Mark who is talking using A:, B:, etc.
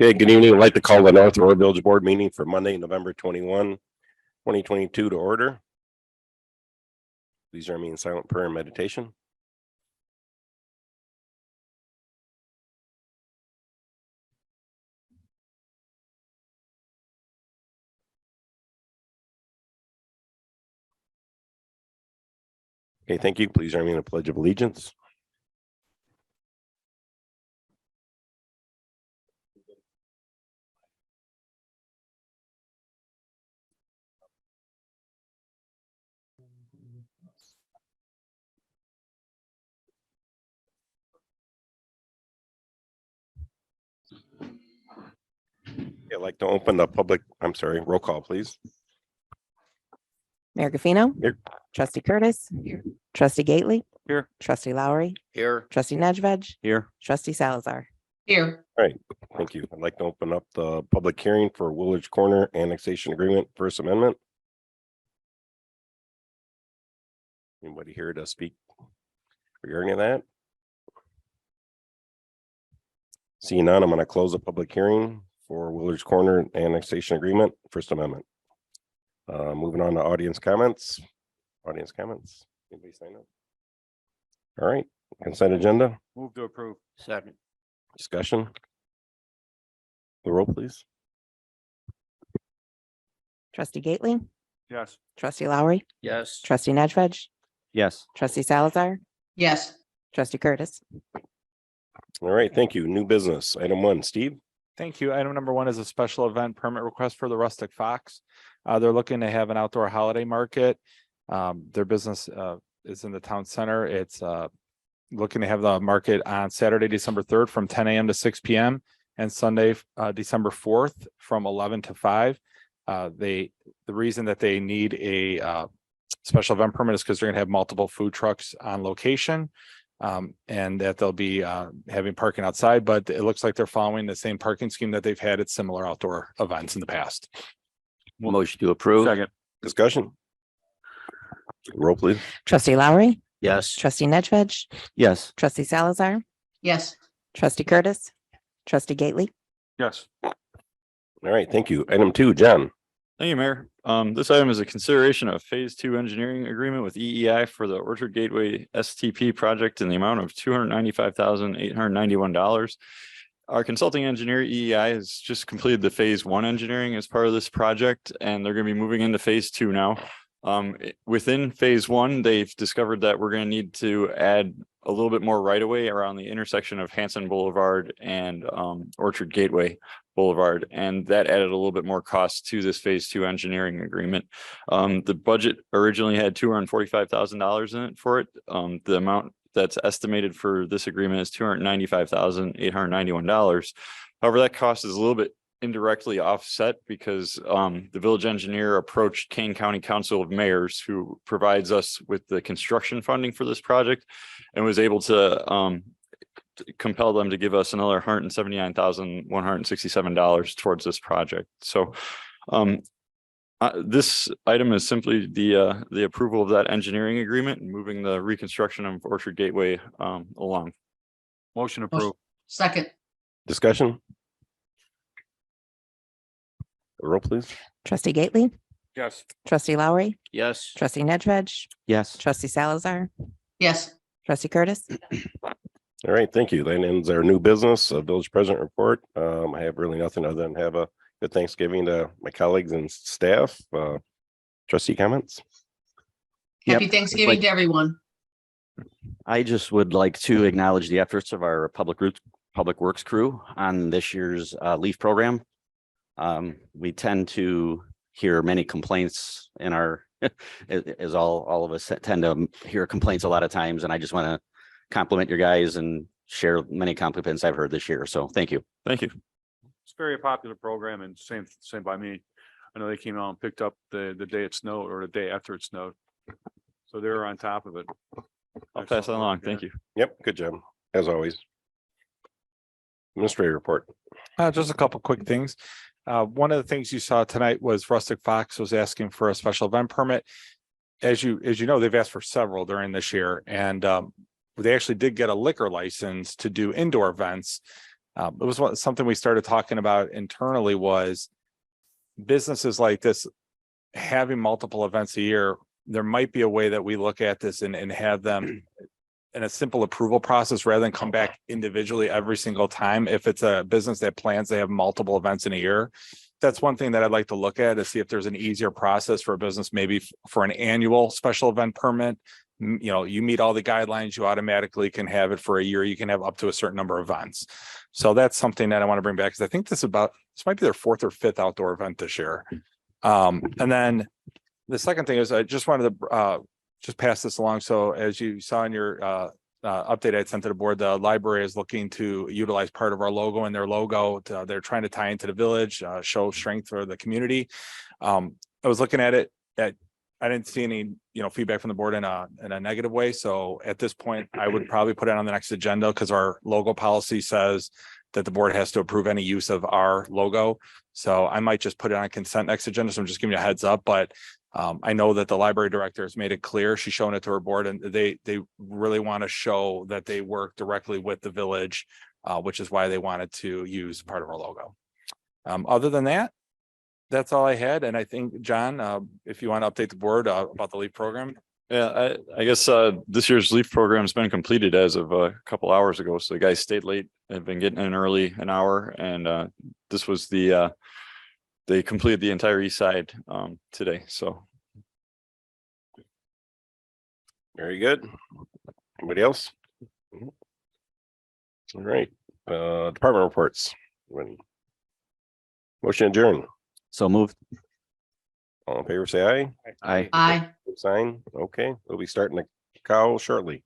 A: Okay, good evening. I'd like to call the North Aurora Village Board meeting for Monday, November 21, 2022 to order. Please join me in silent prayer and meditation. Okay, thank you. Please join me in a pledge of allegiance. I'd like to open the roll call, please.
B: Mayor Gaffino.
A: Here.
B: Trustee Curtis.
C: Here.
B: Trustee Gately.
C: Here.
B: Trustee Lowry.
C: Here.
B: Trustee Nedved.
C: Here.
B: Trustee Salazar.
D: Here.
A: All right, thank you. I'd like to open up the public hearing for Willage Corner Annexation Agreement, First Amendment. Anybody here to speak regarding that? Seeing none, I'm going to close the public hearing for Willage Corner Annexation Agreement, First Amendment. Moving on to audience comments. Anybody sign up? All right, consent agenda.
C: Move to approve. Second.
A: Discussion. The roll, please.
B: Trustee Gately.
C: Yes.
B: Trustee Lowry.
C: Yes.
B: Trustee Nedved.
C: Yes.
B: Trustee Salazar.
D: Yes.
B: Trustee Curtis.
A: All right, thank you. New business. Item 1, Steve.
E: Thank you. Item number 1 is a special event permit request for the Rustic Fox. They're looking to have an outdoor holiday market. Their business is in the town center. It's looking to have the market on Saturday, December 3rd from 10 a.m. to 6 p.m. and Sunday, December 4th from 11 to 5. The reason that they need a special event permit is because they're going to have multiple food trucks on location. And that they'll be having parking outside, but it looks like they're following the same parking scheme that they've had at similar outdoor events in the past.
C: Motion to approve.
E: Second.
A: Discussion. Roll, please.
B: Trustee Lowry.
C: Yes.
B: Trustee Nedved.
C: Yes.
B: Trustee Salazar.
D: Yes.
B: Trustee Curtis. Trustee Gately.
E: Yes.
A: All right, thank you. Item 2, John.
F: Thank you, Mayor. This item is a consideration of phase 2 engineering agreement with EEI for the Orchard Gateway STP project in the amount of $295,891. Our consulting engineer EEI has just completed the phase 1 engineering as part of this project, and they're going to be moving into phase 2 now. Within phase 1, they've discovered that we're going to need to add a little bit more right of way around the intersection of Hanson Boulevard and Orchard Gateway Boulevard, and that added a little bit more cost to this phase 2 engineering agreement. The budget originally had $245,000 in it for it. The amount that's estimated for this agreement is $295,891. However, that cost is a little bit indirectly offset because the village engineer approached Kane County Council of Mayors, who provides us with the construction funding for this project, and was able to compel them to give us another $179,167 towards this project. So this item is simply the approval of that engineering agreement and moving the reconstruction of Orchard Gateway along.
C: Motion approved.
D: Second.
A: Discussion. Roll, please.
B: Trustee Gately.
E: Yes.
B: Trustee Lowry.
C: Yes.
B: Trustee Nedved.
C: Yes.
B: Trustee Salazar.
D: Yes.
B: Trustee Curtis.
A: All right, thank you. That ends our new business, village president report. I have really nothing other than have a good Thanksgiving to my colleagues and staff. Trustee comments?
D: Happy Thanksgiving to everyone.
C: I just would like to acknowledge the efforts of our public works crew on this year's leaf program. We tend to hear many complaints in our, as all of us tend to hear complaints a lot of times. And I just want to compliment your guys and share many compliments I've heard this year. So thank you.
F: Thank you.
G: It's very popular program, and same by me. I know they came out and picked up the day it snowed or the day after it snowed. So they were on top of it.
F: I'll pass that along. Thank you.
A: Yep, good job, as always. Administrative report.
E: Just a couple quick things. One of the things you saw tonight was Rustic Fox was asking for a special event permit. as you know, they've asked for several during this year, and they actually did get a liquor license to do indoor events. It was something we started talking about internally, was businesses like this having multiple events a year. There might be a way that we look at this and have them in a simple approval process rather than come back individually every single time. If it's a business that plans to have multiple events in a year, that's one thing that I'd like to look at, to see if there's an easier process for a business, maybe for an annual special event permit. You know, you meet all the guidelines, you automatically can have it for a year. You can have up to a certain number of events. So that's something that I want to bring back, because I think this might be their 4th or 5th outdoor event this year. And then the second thing is, I just wanted to just pass this along. So as you saw in your update I sent to the board, the library is looking to utilize part of our logo in their logo. They're trying to tie into the village, show strength for the community. I was looking at it, I didn't see any, feedback from the board in a negative way. So at this point, I would probably put it on the next agenda, because our logo policy says that the board has to approve any use of our logo. So I might just put it on consent next agenda. So I'm just giving you a heads up, but I know that the library director has made it clear. She's shown it to her board, and they really want to show that they work directly with the village, which is why they wanted to use part of our logo. Other than that, that's all I had. And I think, John, if you want to update the board about the LEAP program.
F: Yeah, I guess this year's LEAF program has been completed as of a couple hours ago. So the guys stayed late, have been getting in early, an hour, and this was they completed the entire east side today. So
A: Very good. Anybody else? All right, department reports. Motion adjourned.
C: So moved.
A: All in favor, say aye.
C: Aye.
D: Aye.
A: Sign. Okay, we'll be starting the cow shortly.